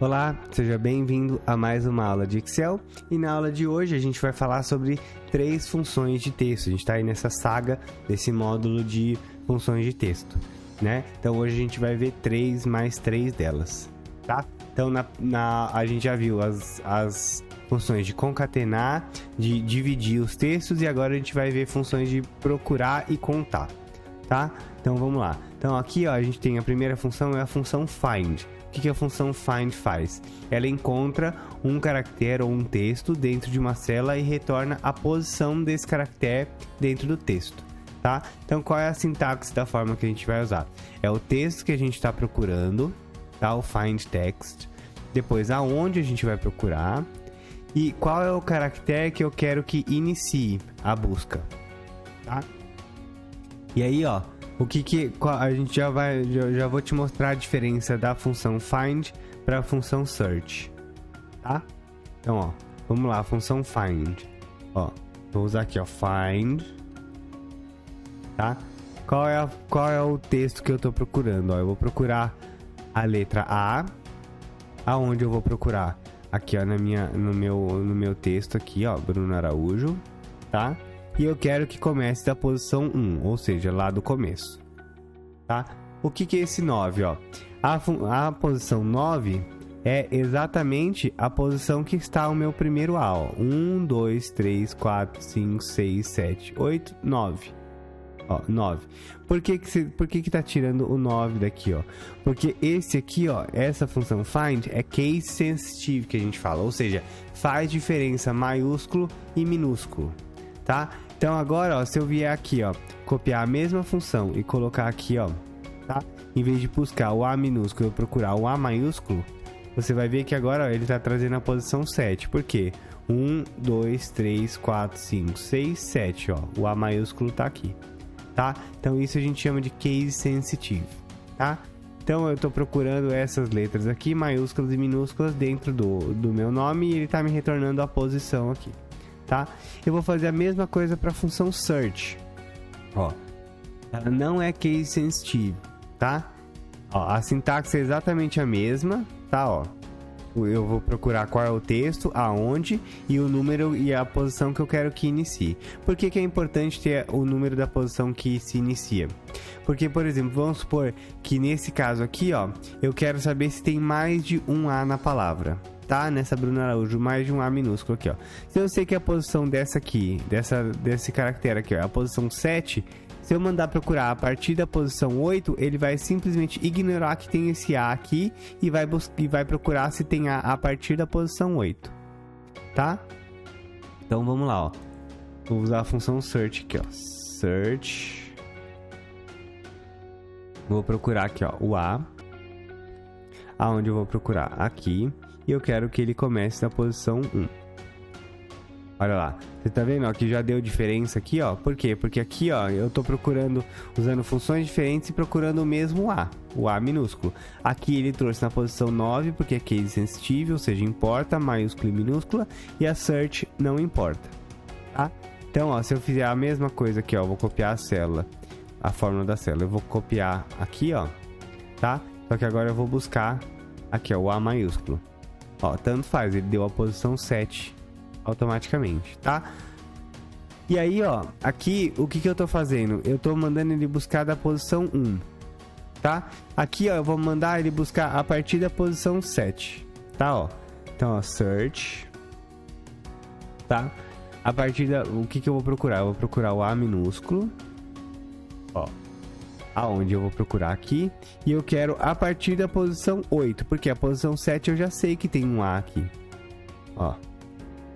Olá, seja bem-vindo a mais uma aula de Excel e na aula de hoje a gente vai falar sobre 3 funções de texto. A gente está aí nessa saga desse módulo de funções de texto, né? Então hoje a gente vai ver 3 mais 3 delas, tá? Então a gente já viu as funções de concatenar, de dividir os textos e agora a gente vai ver funções de procurar e contar, tá? Então vamos lá. Então aqui ó, a gente tem a primeira função, é a função find. O que a função find faz? Ela encontra um caractere ou um texto dentro de uma célula e retorna a posição desse caractere dentro do texto, tá? Então qual é a sintaxe da forma que a gente vai usar? É o texto que a gente está procurando, tá? O find text. Depois aonde a gente vai procurar e qual é o caractere que eu quero que inicie a busca, tá? E aí ó, a gente já vou te mostrar a diferença da função find para a função search, tá? Então, ó, vamos lá, função find. Ó, vou usar aqui, ó, find, tá? Qual é o texto que eu tô procurando? Ó, eu vou procurar a letra A. Aonde eu vou procurar? Aqui, ó, no meu texto aqui, ó, Bruno Araújo, tá? E eu quero que comece da posição 1, ou seja, lá do começo, tá? O que é esse 9, ó? A posição 9 é exatamente a posição que está o meu primeiro A, ó. 1, 2, 3, 4, 5, 6, 7, 8, 9. Ó, 9. Por que tá tirando o 9 daqui, ó? Porque esse aqui, ó, essa função find é case sensitive que a gente fala, ou seja, faz diferença maiúsculo e minúsculo, tá? Então agora, ó, se eu vier aqui, ó, copiar a mesma função e colocar aqui, ó, tá? Em vez de buscar o A minúsculo, eu procurar o A maiúsculo, você vai ver que agora, ó, ele tá trazendo a posição 7. Por quê? 1, 2, 3, 4, 5, 6, 7, ó. O A maiúsculo tá aqui, tá? Então isso a gente chama de case sensitive, tá? Então eu tô procurando essas letras aqui, maiúsculas e minúsculas, dentro do meu nome e ele tá me retornando a posição aqui, tá? Eu vou fazer a mesma coisa para a função search. Ó, ela não é case sensitive, tá? Ó, a sintaxe é exatamente a mesma, tá? Ó, eu vou procurar qual é o texto, aonde e o número e a posição que eu quero que inicie. Por que é importante ter o número da posição que se inicia? Porque, por exemplo, vamos supor que nesse caso aqui, ó, eu quero saber se tem mais de um A na palavra, tá? Nessa Bruno Araújo, mais de um A minúsculo aqui, ó. Se eu sei que a posição dessa aqui, desse caractere aqui, ó, é a posição 7, se eu mandar procurar a partir da posição 8, ele vai simplesmente ignorar que tem esse A aqui e vai procurar se tem A partir da posição 8, tá? Então vamos lá, ó. Vou usar a função search aqui, ó. Search. Vou procurar aqui, ó, o A. Aonde eu vou procurar? Aqui. E eu quero que ele comece da posição 1. Olha lá. Você tá vendo, ó, que já deu diferença aqui, ó. Por quê? Porque aqui, ó, eu tô procurando, usando funções diferentes e procurando o mesmo A. O A minúsculo. Aqui ele trouxe na posição 9, porque é case sensitive, ou seja, importa, maiúscula e minúscula. E a search não importa, tá? Então, ó, se eu fizer a mesma coisa aqui, ó, eu vou copiar a célula. A fórmula da célula. Eu vou copiar aqui, ó, tá? Só que agora eu vou buscar aqui, ó, o A maiúsculo. Ó, tanto faz, ele deu a posição 7 automaticamente, tá? E aí, ó, aqui, o que eu tô fazendo? Eu tô mandando ele buscar da posição 1, tá? Aqui, ó, eu vou mandar ele buscar a partir da posição 7, tá, ó? Então, ó, search, tá? A partir da... O que eu vou procurar? Eu vou procurar o A minúsculo, ó, aonde eu vou procurar aqui, e eu quero a partir da posição 8, porque a posição 7 eu já sei que tem um A aqui, ó.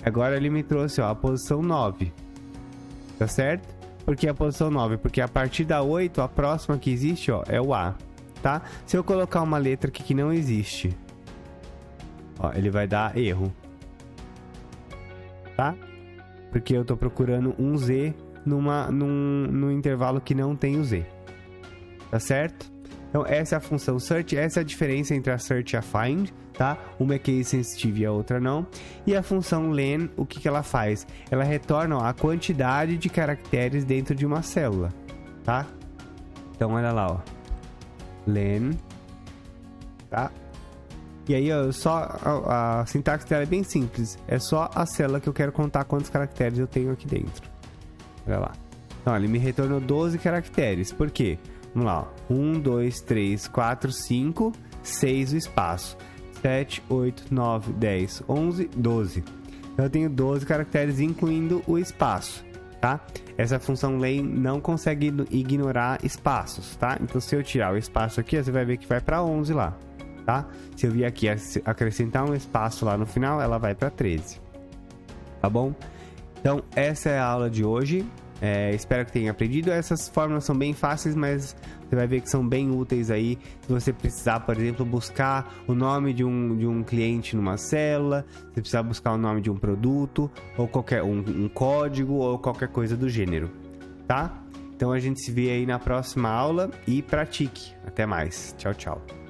Agora ele me trouxe, ó, a posição 9, tá certo? Por que a posição 9? Porque a partir da 8, a próxima que existe, ó, é o A, tá? Se eu colocar uma letra aqui que não existe, ó, ele vai dar erro, tá? Porque eu tô procurando um Z num intervalo que não tem o Z, tá certo? Então essa é a função search, essa é a diferença entre a search e a find, tá? Uma é case sensitive e a outra não. E a função len, o que ela faz? Ela retorna, ó, a quantidade de caracteres dentro de uma célula, tá? Então olha lá, ó, len, tá? E aí, ó, a sintaxe dela é bem simples. É só a célula que eu quero contar quantos caracteres eu tenho aqui dentro. Olha lá. Então, ele me retornou 12 caracteres. Por quê? Vamos lá, ó. 1, 2, 3, 4, 5, 6 o espaço. 7, 8, 9, 10, 11, 12. Então, eu tenho 12 caracteres, incluindo o espaço, tá? Essa função len não consegue ignorar espaços, tá? Então, se eu tirar o espaço aqui, você vai ver que vai para 11 lá, tá? Se eu vir aqui acrescentar um espaço lá no final, ela vai para 13, tá bom? Então, essa é a aula de hoje. Espero que tenha aprendido. Essas fórmulas são bem fáceis, mas você vai ver que são bem úteis aí. Se você precisar, por exemplo, buscar o nome de um cliente numa célula, se precisar buscar o nome de um produto, ou qualquer um código, ou qualquer coisa do gênero, tá? Então a gente se vê aí na próxima aula e pratique. Até mais. Tchau, tchau.